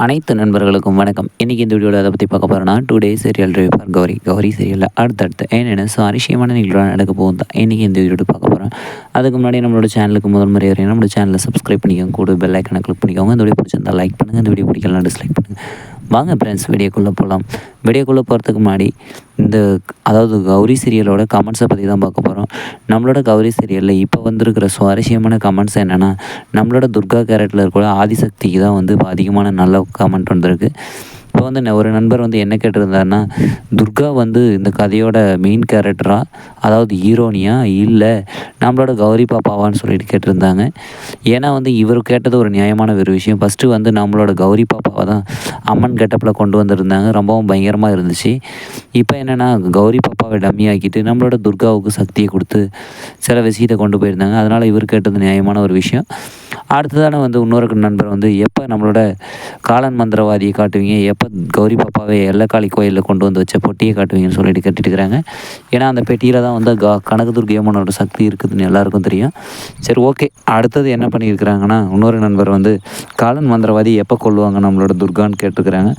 அனைத்து நண்பர்களுக்கும் வணக்கம். இன்றைக்கி இந்த வீடியோவில் அதை பற்றி பார்க்க போகிறோன்னா 2 days serial review for Gowri. Gowri சீரியலில் அடுத்தடுத்து என்னென்ன சுவாரஸ்யமான நிகழ்வாக நடக்க போகுது தான் இன்றைக்கி இந்த வீடியோ பார்க்க போகிறோம். அதுக்கு முன்னாடி நம்மளோட சேனலுக்கு முதல் முறை வரையும் நம்மளோட சேனலை சப்ஸ்கிரைப் பண்ணிக்கோங்க, கூட பெல் ஐக்கனை கிளிக் பண்ணிக்கோங்க. இந்த வீடியோ பிடிச்சிருந்தா லைக் பண்ணுங்கள், இந்த வீடியோ பிடிக்கலாம் டிஸ்லைக் பண்ணுங்கள். வாங்க ஃப்ரெண்ட்ஸ் வீடியோக்குள்ளே போகலாம். வீடியோக்குள்ளே போகிறதுக்கு முன்னாடி அதாவது கௌரி சீரியலோட கமெண்ட்ஸை பற்றி தான் பார்க்க போகிறோம். நம்மளோட கௌரி சீரியலில் இப்போ வந்திருக்கிற சுவாரஸ்யமான கமெண்ட்ஸ் என்னென்னா, நம்மளோட துர்கா கேரக்டரில் இருக்கிற ஆதிசக்திக்கு தான் வந்து இப்போ அதிகமான நல்ல கமெண்ட் வந்திருக்கு. இப்போ வந்து ஒரு நண்பர் வந்து என்ன கேட்டிருந்தாருன்னா, துர்கா வந்து இந்த கதையோட மெயின் கேரக்டரா, அதாவது ஹீரோனியா, இல்லை நம்மளோட கௌரி பாப்பாவான்னு சொல்லிட்டு கேட்டிருந்தாங்க. ஏன்னா வந்து இவர் கேட்டது ஒரு நியாயமான ஒரு விஷயம். ஃபஸ்ட்டு வந்து நம்மளோட கௌரி பாப்பாவை தான் அம்மன் கெட்டப்பில் கொண்டு வந்திருந்தாங்க, ரொம்பவும் பயங்கரமாக இருந்துச்சு. இப்போ என்னென்னா கௌரி பாப்பாவை டம்மி ஆக்கிட்டு நம்மளோட துர்காவுக்கு சக்தியை கொடுத்து சில விஷயத்தை கொண்டு போயிருந்தாங்க. அதனால் இவர் கேட்டது நியாயமான ஒரு விஷயம். அடுத்ததான வந்து இன்னொரு நண்பர் வந்து, எப்போ நம்மளோட காலன் மந்திரவாதியை காட்டுவீங்க, எப்போ கௌரி பாப்பாவை எல்லக்காளி கோயிலில் கொண்டு வந்து வச்ச பொட்டியை காட்டுவீங்கன்னு சொல்லிட்டு கேட்டுட்டுருக்கிறாங்க. ஏன்னா அந்த பெட்டியில் தான் வந்து கனகதுர்கை அம்மனோட சக்தி இருக்குதுன்னு எல்லாருக்கும் தெரியும். சரி, ஓகே. அடுத்தது என்ன பண்ணியிருக்கிறாங்கன்னா, இன்னொரு நண்பர் வந்து காலன் மந்திரவாதி எப்போ கொல்லுவாங்க நம்மளோட துர்கான்னு கேட்டுருக்குறாங்க.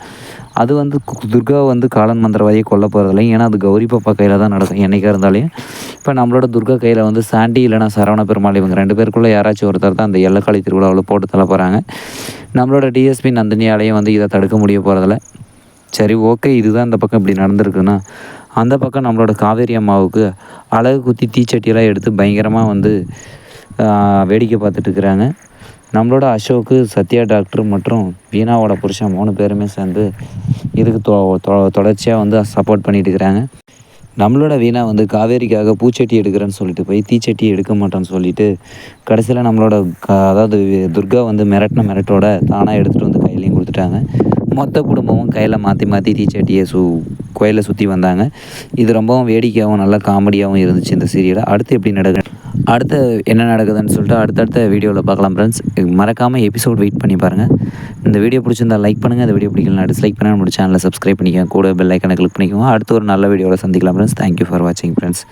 அது வந்து துர்கா வந்து காலன் மந்திரவாதியை கொல்ல போகிறதில்ல. ஏன்னா அது கௌரி பாப்பா கையில் தான் நடக்கும் என்றைக்கா இருந்தாலும். இப்போ நம்மளோட துர்கா கையில் வந்து சாண்டி இல்லைனா சரவண பெருமாள் இவங்க 2 பேருக்குள்ளே யாராச்சும் ஒருத்தர் தான் அந்த எல்லக்காளி திருவிழாவில் போட்டு தள்ள போகிறாங்க. நம்மளோட டிஎஸ்பி நந்தினியாலையும் வந்து இதை தடுக்க முடிய போகிறதில்ல. சரி, ஓகே. இதுதான் இந்த பக்கம் இப்படி நடந்திருக்குன்னா, அந்த பக்கம் நம்மளோட காவேரி அம்மாவுக்கு அழகு குத்தி தீச்சட்டியெல்லாம் எடுத்து பயங்கரமாக வந்து வேடிக்கை பார்த்துட்ருக்குறாங்க. நம்மளோட அசோக்கு, சத்யா டாக்டர் மற்றும் வீணாவோட புருஷன் 3 பேருமே சேர்ந்து இதுக்கு தொடர்ச்சியாக வந்து சப்போர்ட் பண்ணிட்டு இருக்கிறாங்க. நம்மளோட வீணா வந்து காவேரிக்காக பூச்சட்டி எடுக்கிறேன்னு சொல்லிட்டு போய் தீச்சட்டி எடுக்க மாட்டேன்னு சொல்லிட்டு கடைசியில் நம்மளோட அதாவது துர்கா வந்து மிரட்டோட தானாக எடுத்துகிட்டு வந்து கையிலையும் கொடுத்துட்டாங்க. மொத்த குடும்பமும் கையில் மாற்றி மாற்றி தீச்சட்டியை கோயிலை சுற்றி வந்தாங்க. இது ரொம்பவும் வேடிக்கையாகவும் நல்லா காமெடியாகவும் இருந்துச்சு இந்த சீரியலை. அடுத்து எப்படி அடுத்து என்ன நடக்குதுன்னு சொல்லிட்டு அடுத்தடுத்த வீடியோவில் பார்க்கலாம் ஃப்ரெண்ட்ஸ். மறக்காமல் எபிசோட் வெயிட் பண்ணி பாருங்கள். இந்த வீடியோ பிடிச்சிருந்தால் லைக் பண்ணுங்கள், இந்த வீடியோ பிடிக்கலாம் டிஸ்லைக் பண்ணுங்கள். நம்மளோட சேனலை சப்ஸ்கிரைப் பண்ணிக்கோங்க, கூட பெல் ஐக்கனை கிளிக் பண்ணிக்கோங்க. அடுத்து ஒரு நல்ல வீடியோவில் சந்திக்கலாம் ஃப்ரெண்ட்ஸ். தேங்க்யூ ஃபார் வாட்சிங் ஃப்ரெண்ட்ஸ்.